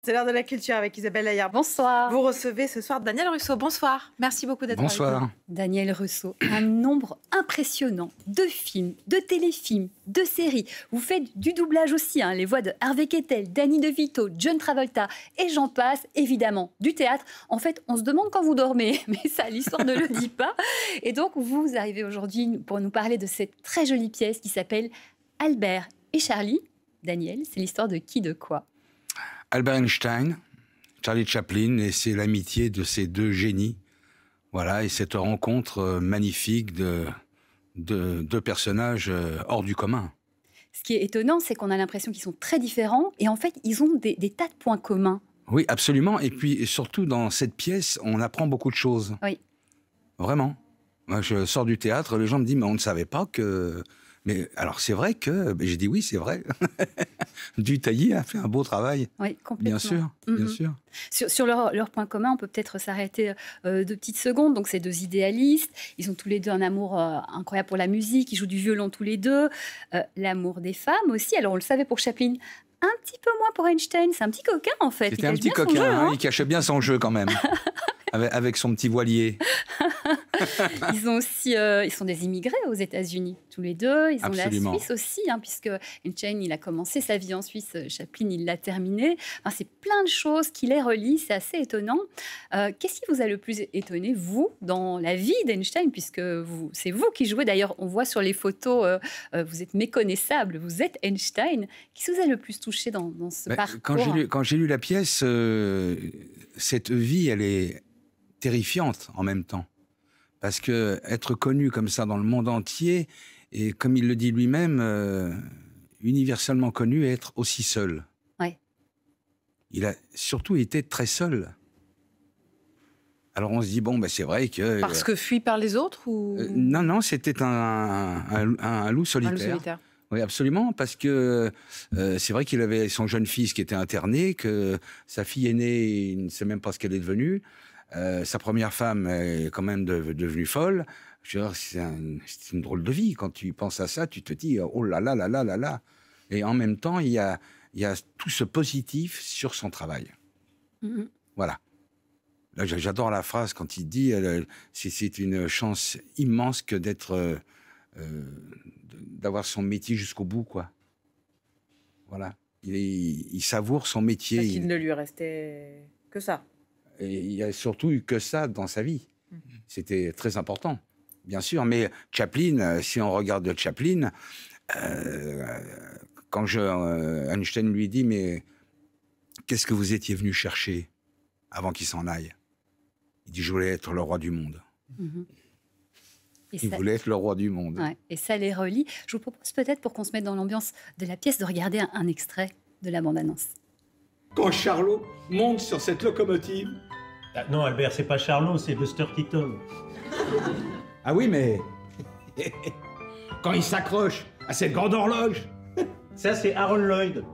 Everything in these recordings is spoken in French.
C'est l'heure de la culture avec Isabelle Layard. Bonsoir. Vous recevez ce soir Daniel Russo. Bonsoir. Merci beaucoup d'être avec nous. Bonsoir. Daniel Russo, un nombre impressionnant de films, de téléfilms, de séries. Vous faites du doublage aussi, les voix de Harvey Keitel, Danny DeVito, John Travolta et j'en passe, évidemment, du théâtre. En fait, on se demande quand vous dormez, mais ça, l'histoire ne le dit pas. Et donc, vous arrivez aujourd'hui pour nous parler de cette très jolie pièce qui s'appelle Albert et Charlie. Daniel, c'est l'histoire de qui, de quoi? Albert Einstein, Charlie Chaplin, et c'est l'amitié de ces deux génies. Voilà, et cette rencontre magnifique de deux personnages hors du commun. Ce qui est étonnant, c'est qu'on a l'impression qu'ils sont très différents, et en fait, ils ont des tas de points communs. Oui, absolument. Et puis, surtout, dans cette pièce, on apprend beaucoup de choses. Oui. Vraiment. Moi, je sors du théâtre, les gens me disent, mais on ne savait pas que... Mais alors, c'est vrai que... J'ai dit, oui, c'est vrai. Duteilly a fait un beau travail. Oui, complètement. Bien sûr, bien sûr. Sur leur point commun, on peut peut-être s'arrêter 2 petites secondes. Donc, ces deux idéalistes, ils ont tous les deux un amour incroyable pour la musique, ils jouent du violon tous les deux. L'amour des femmes aussi. Alors, on le savait pour Chaplin, un petit peu moins pour Einstein. C'est un petit coquin, en fait. C'était un petit coquin, il cachait bien son jeu quand même. Avec son petit voilier. Ils sont des immigrés aux États-Unis, tous les deux. Ils ont Absolument. la Suisse aussi, puisque Einstein, il a commencé sa vie en Suisse, Chaplin, il l'a terminée. Enfin, c'est plein de choses qui les relient, c'est assez étonnant. Qu'est-ce qui vous a le plus étonné, vous, dans la vie d'Einstein, puisque c'est vous qui jouez, d'ailleurs, on voit sur les photos, vous êtes méconnaissable, vous êtes Einstein. Qu'est-ce qui vous a le plus touché dans ce parcours? Quand j'ai lu la pièce, cette vie, elle est terrifiante en même temps. Parce que être connu comme ça dans le monde entier, et comme il le dit lui-même, universellement connu et être aussi seul. Ouais. Il a surtout été très seul. Alors on se dit, bon, c'est vrai que... Parce que fui par les autres ou... Non, c'était un loup solitaire. Un loup solitaire. Oui, absolument, parce que c'est vrai qu'il avait son jeune fils qui était interné, que sa fille aînée, il ne sait même pas ce qu'elle est devenue. Sa première femme est quand même devenue folle. Je veux dire, c'est une drôle de vie. Quand tu penses à ça, tu te dis, oh là là là là là là. Et en même temps, il y a tout ce positif sur son travail. Mm-hmm. Voilà. Là, j'adore la phrase quand il dit, c'est une chance immense que d'avoir son métier jusqu'au bout, quoi. Voilà. Il savoure son métier. Parce qu'il ne lui restait que ça. Et il n'y a surtout eu que ça dans sa vie. C'était très important, bien sûr. Mais Chaplin, si on regarde Chaplin, quand Einstein lui dit « Mais qu'est-ce que vous étiez venu chercher avant qu'il s'en aille ?» Il dit « Je voulais être le roi du monde. Il voulait être le roi du monde. Ouais, et ça les relie. Je vous propose peut-être, pour qu'on se mette dans l'ambiance de la pièce, de regarder un extrait de la bande-annonce. Quand Charlot monte sur cette locomotive... Ah non, Albert, c'est pas Charlot, c'est Buster Keaton. Ah oui, mais... quand il s'accroche à cette grande horloge... Ça, c'est Aaron Lloyd.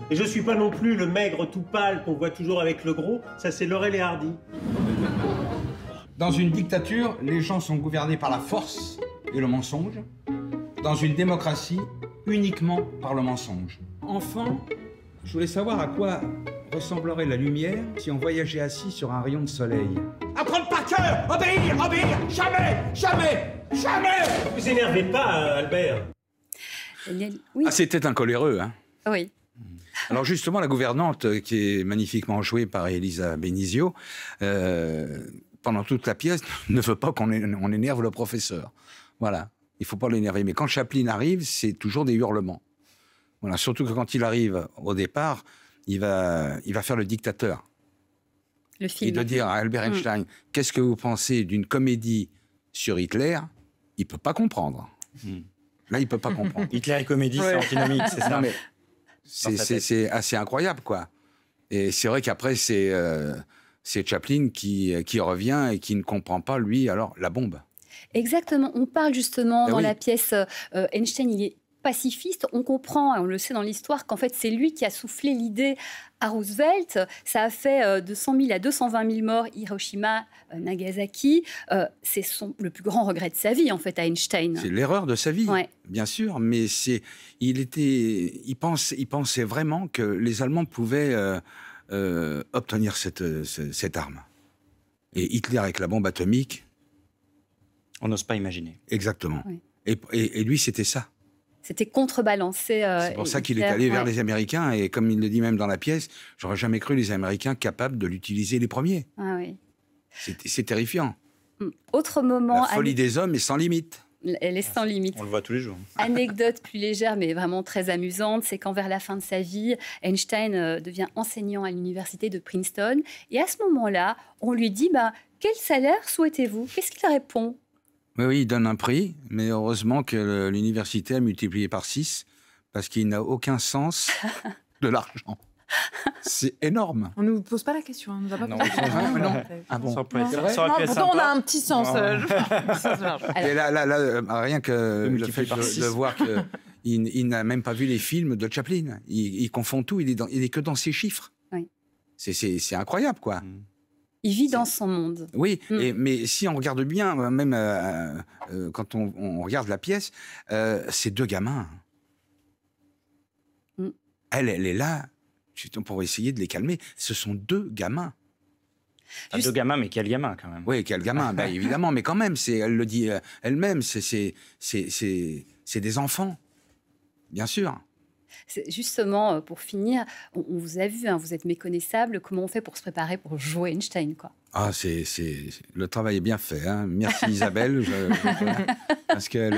Et je suis pas non plus le maigre tout pâle qu'on voit toujours avec le gros. Ça, c'est Laurel et Hardy. Dans une dictature, les gens sont gouvernés par la force et le mensonge. Dans une démocratie, uniquement par le mensonge. Enfant, je voulais savoir à quoi ressemblerait la lumière si on voyageait assis sur un rayon de soleil. Apprendre par cœur, obéir, obéir, jamais, jamais, jamais. Vous énervez pas, Albert. Oui. Ah, c'était un coléreux, hein. Oui. Alors justement, la gouvernante, qui est magnifiquement jouée par Elisa Benizio, pendant toute la pièce, ne veut pas qu'on énerve le professeur. Voilà, il ne faut pas l'énerver. Mais quand Chaplin arrive, c'est toujours des hurlements. Voilà, surtout que quand il arrive au départ, il va faire le dictateur. Le film. Et de dire à Albert Einstein, qu'est-ce que vous pensez d'une comédie sur Hitler? Il ne peut pas comprendre. Là, il ne peut pas comprendre. Hitler et comédie, c'est antinomique, c'est ça. Non, mais c'est assez incroyable, quoi. Et c'est vrai qu'après, c'est Chaplin qui revient et qui ne comprend pas, lui, alors, la bombe. Exactement. On parle justement dans la pièce, Einstein, il est pacifiste. On comprend, et on le sait dans l'histoire, qu'en fait, c'est lui qui a soufflé l'idée à Roosevelt. Ça a fait de 100 000 à 220 000 morts, Hiroshima, Nagasaki. C'est le plus grand regret de sa vie, en fait, à Einstein. C'est l'erreur de sa vie, bien sûr, mais il pensait vraiment que les Allemands pouvaient obtenir cette arme. Et Hitler avec la bombe atomique... On n'ose pas imaginer. Exactement. Oui. Et lui, c'était ça. C'était contrebalancé. C'est pour ça qu'il est allé vers les Américains. Et comme il le dit même dans la pièce, j'aurais jamais cru les Américains capables de l'utiliser les premiers. Ah, oui. C'est terrifiant. Autre moment... La folie des hommes est sans limite. Elle est sans limite. On le voit tous les jours. Anecdote plus légère, mais vraiment très amusante, c'est quand vers la fin de sa vie, Einstein devient enseignant à l'université de Princeton. Et à ce moment-là, on lui dit quel salaire souhaitez-vous? Qu'est-ce qu'il répond? Oui, il donne un prix, mais heureusement que l'université a multiplié par 6 parce qu'il n'a aucun sens de l'argent. C'est énorme. On ne nous pose pas la question. On nous a pas Non, posé la question. non. Ah bon? Ça aurait pu être, Non, ça aurait pu être pourtant, on a sympa. un petit sens. Et là, rien que le multiplié fait par de 6. voir qu'il n'a même pas vu les films de Chaplin. Il confond tout, il est que dans ses chiffres. Oui. C'est incroyable, quoi. Il vit dans son monde. Oui, mais si on regarde bien, même quand on regarde la pièce, c'est deux gamins. Elle est là pour essayer de les calmer. Ce sont deux gamins. Deux gamins, mais quel gamin quand même. Oui, quel gamin, évidemment, mais quand même, elle le dit elle-même, c'est des enfants, bien sûr. Justement, pour finir, on vous a vu, vous êtes méconnaissable. Comment on fait pour se préparer pour jouer Einstein, quoi? Ah, le travail est bien fait. Hein. Merci Isabelle, parce qu'il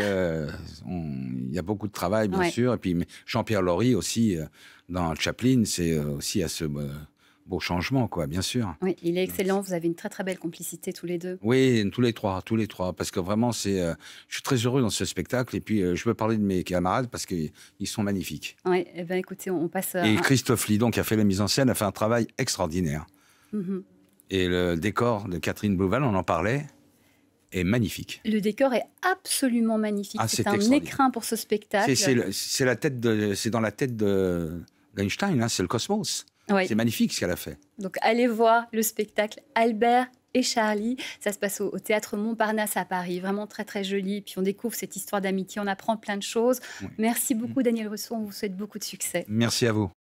y a beaucoup de travail, bien sûr. Et puis Jean-Pierre Laury aussi, dans Chaplin, c'est aussi à ce beau changement, quoi, bien sûr. Oui, il est excellent. Vous avez une très très belle complicité tous les deux. Oui, tous les trois, parce que vraiment, je suis très heureux dans ce spectacle. Et puis, je veux parler de mes camarades parce qu'ils sont magnifiques. Oui, eh ben, écoutez, on passe. Et Christophe Lidon, qui a fait la mise en scène, a fait un travail extraordinaire. Et le décor de Catherine Blouval, on en parlait, est magnifique. Le décor est absolument magnifique. Ah, c'est un écrin pour ce spectacle. C'est dans la tête d'Einstein, hein, c'est le cosmos. Oui. C'est magnifique ce qu'elle a fait. Donc allez voir le spectacle Albert et Charlie. Ça se passe au théâtre Montparnasse à Paris. Vraiment très très joli. Puis on découvre cette histoire d'amitié, on apprend plein de choses. Oui. Merci beaucoup Daniel Rousseau, on vous souhaite beaucoup de succès. Merci à vous.